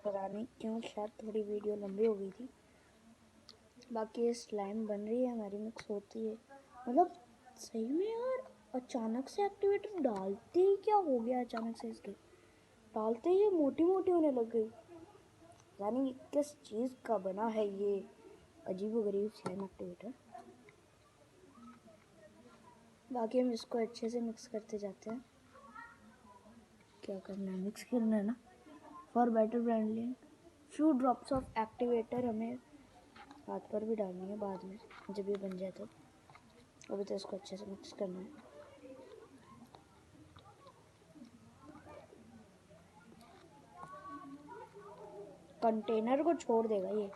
पता नहीं क्यों, शायद थोड़ी वीडियो लंबी हो गई थी। बाकी ये स्लाइम बन रही है हमारी, मिक्स होती है। मतलब सही में यार, अचानक से एक्टिवेटर डालते ही क्या हो गया, अचानक से इसके डालते ही ये मोटी मोटी होने लग गई। यानी किस चीज़ का बना है ये अजीबोगरीब स्लाइम एक्टिवेटर। बाकी हम इसको अच्छे से मिक्स करते जाते हैं। क्या करना है, मिक्स करना है ना। For better branding few drops of activator हमें हाथ पर भी डालनी है बाद में, जब ये बन जाए तो। अभी तो इसको अच्छे से मिक्स करना है। कंटेनर को छोड़ देगा ये,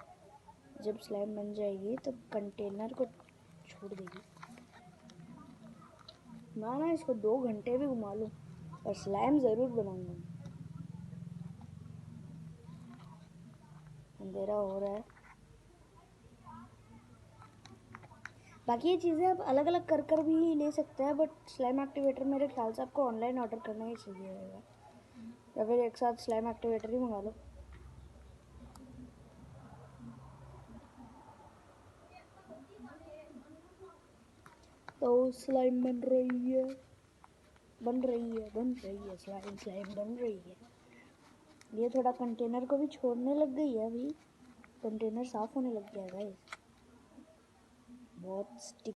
जब स्लाइम बन जाएगी तो कंटेनर को छोड़ देगी। मैं ना इसको 2 घंटे भी घुमा लूँ और स्लाइम ज़रूर बनाऊंगा। अंधेरा हो रहा है। बाकी ये चीज़ें आप अलग अलग कर भी ले सकते हैं, बट स्लाइम एक्टिवेटर मेरे ख्याल से आपको ऑनलाइन ऑर्डर करना ही चाहिए रहेगा, या फिर एक साथ स्लाइम एक्टिवेटर ही मंगा लो। तो स्लाइम बन रही है, स्लाइम बन रही है। ये थोड़ा कंटेनर को भी छोड़ने लग गई है, अभी कंटेनर साफ होने लग गया है गाइस। बहुत स्टिक